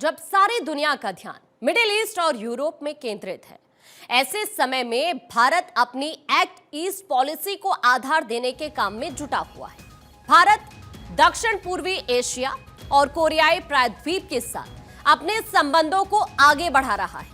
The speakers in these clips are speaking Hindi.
जब सारी दुनिया का ध्यान मिडिल ईस्ट और यूरोप में केंद्रित है, ऐसे समय में भारत अपनी एक्ट ईस्ट पॉलिसी को आधार देने के काम में जुटा हुआ है। भारत दक्षिण पूर्वी एशिया और कोरियाई प्रायद्वीप के साथ अपने संबंधों को आगे बढ़ा रहा है।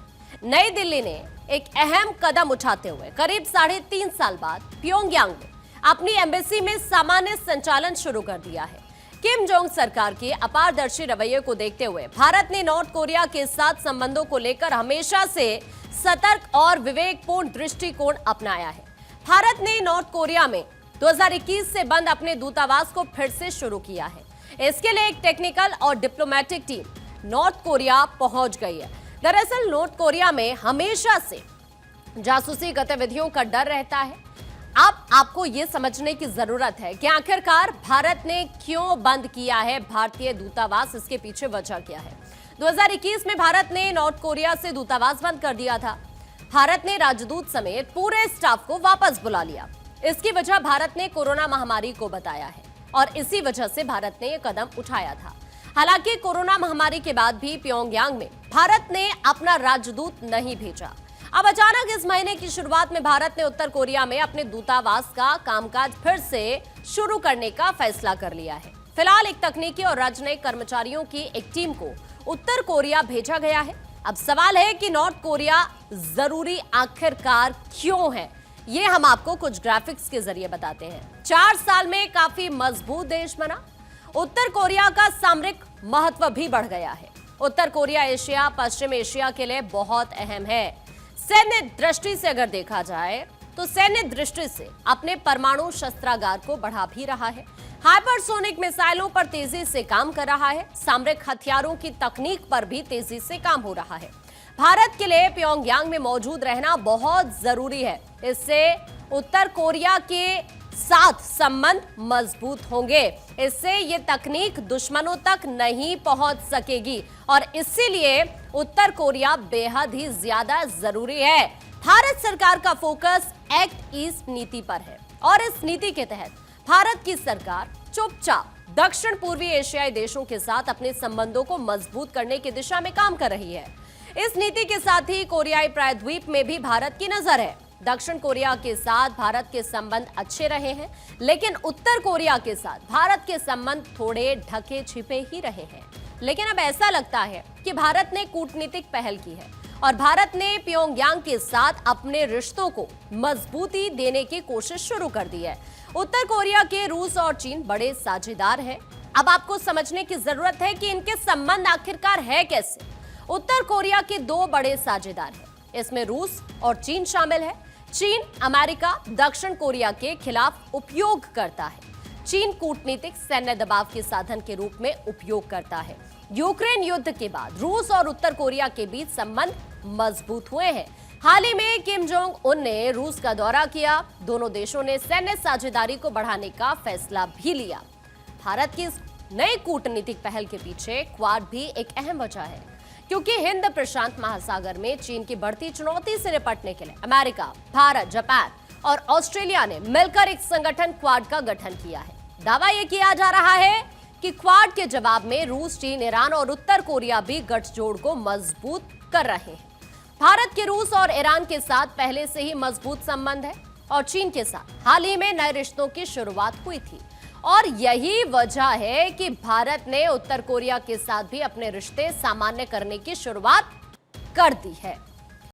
नई दिल्ली ने एक अहम कदम उठाते हुए करीब 3.5 साल बाद प्योंगयांग में अपनी एम्बेसी में सामान्य संचालन शुरू कर दिया है। किम जोंग सरकार के अपारदर्शी रवैये को देखते हुए भारत ने नॉर्थ कोरिया के साथ संबंधों को लेकर हमेशा से सतर्क और विवेकपूर्ण दृष्टिकोण अपनाया है। भारत ने नॉर्थ कोरिया में 2021 से बंद अपने दूतावास को फिर से शुरू किया है। इसके लिए एक टेक्निकल और डिप्लोमेटिक टीम नॉर्थ कोरिया पहुंच गई है। दरअसल नॉर्थ कोरिया में हमेशा से जासूसी गतिविधियों का डर रहता है। अब आपको यह समझने की जरूरत है कि आखिरकार भारत ने क्यों बंद किया है भारतीय दूतावास, इसके पीछे वजह क्या है। 2021 में भारत ने नॉर्थ कोरिया से दूतावास बंद कर दिया था। भारत ने राजदूत समेत पूरे स्टाफ को वापस बुला लिया। इसकी वजह भारत ने कोरोना महामारी को बताया है और इसी वजह से भारत ने यह कदम उठाया था। हालांकि कोरोना महामारी के बाद भी प्योंगयांग में भारत ने अपना राजदूत नहीं भेजा। अब अचानक इस महीने की शुरुआत में भारत ने उत्तर कोरिया में अपने दूतावास का कामकाज फिर से शुरू करने का फैसला कर लिया है। फिलहाल एक तकनीकी और राजनयिक कर्मचारियों की एक टीम को उत्तर कोरिया भेजा गया है। अब सवाल है कि नॉर्थ कोरिया जरूरी आखिरकार क्यों है, ये हम आपको कुछ ग्राफिक्स के जरिए बताते हैं। 4 साल में काफी मजबूत देश बना। उत्तर कोरिया का सामरिक महत्व भी बढ़ गया है। उत्तर कोरिया एशिया, पश्चिम एशिया के लिए बहुत अहम है। सैन्य दृष्टि से अगर देखा जाए तो सैन्य दृष्टि से अपने परमाणु शस्त्रागार को बढ़ा भी रहा है। हाइपरसोनिक मिसाइलों पर तेजी से काम कर रहा है। सामरिक हथियारों की तकनीक पर भी तेजी से काम हो रहा है। भारत के लिए प्योंगयांग में मौजूद रहना बहुत जरूरी है। इससे उत्तर कोरिया के साथ संबंध मजबूत होंगे। इससे ये तकनीक दुश्मनों तक नहीं पहुंच सकेगी और इसीलिए उत्तर कोरिया बेहद ही ज्यादा जरूरी है। भारत सरकार का फोकस एक्ट ईस्ट नीति पर है और इस नीति के तहत भारत की सरकार चुपचाप दक्षिण पूर्वी एशियाई देशों के साथ अपने संबंधों को मजबूत करने की दिशा में काम कर रही है। इस नीति के साथ ही कोरियाई प्रायद्वीप में भी भारत की नजर है। दक्षिण कोरिया के साथ भारत के संबंध अच्छे रहे हैं, लेकिन उत्तर कोरिया के साथ भारत के संबंध थोड़े ढके छिपे ही रहे हैं। लेकिन अब ऐसा लगता है कि भारत ने कूटनीतिक पहल की है और भारत ने प्योंगयांग के साथ अपने रिश्तों को मजबूती देने की कोशिश शुरू कर दी है। उत्तर कोरिया के रूस और चीन बड़े साझेदार हैं। अब आपको समझने की जरूरत है कि इनके संबंध आखिरकार है कैसे। उत्तर कोरिया के 2 बड़े साझेदार हैं, इसमें रूस और चीन शामिल है। चीन अमेरिका दक्षिण कोरिया के खिलाफ उपयोग करता है। चीन कूटनीतिक सैन्य दबाव के साधन के रूप में उपयोग करता है। यूक्रेन युद्ध के बाद रूस और उत्तर कोरिया के बीच संबंध मजबूत हुए हैं। हाल ही में किम जोंग उन ने रूस का दौरा किया। दोनों देशों ने सैन्य साझेदारी को बढ़ाने का फैसला भी लिया। भारत की इस नई कूटनीतिक पहल के पीछे क्वाड भी एक अहम वजह है, क्योंकि हिंद प्रशांत महासागर में चीन की बढ़ती चुनौती से निपटने के लिए अमेरिका, भारत, जापान और ऑस्ट्रेलिया ने मिलकर एक संगठन क्वाड का गठन किया है। दावा यह किया जा रहा है कि क्वाड के जवाब में रूस, चीन, ईरान और उत्तर कोरिया भी गठजोड़ को मजबूत कर रहे हैं। भारत के रूस और ईरान के साथ पहले से ही मजबूत संबंध है और चीन के साथ हाल ही में नए रिश्तों की शुरुआत हुई थी और यही वजह है कि भारत ने उत्तर कोरिया के साथ भी अपने रिश्ते सामान्य करने की शुरुआत कर दी है।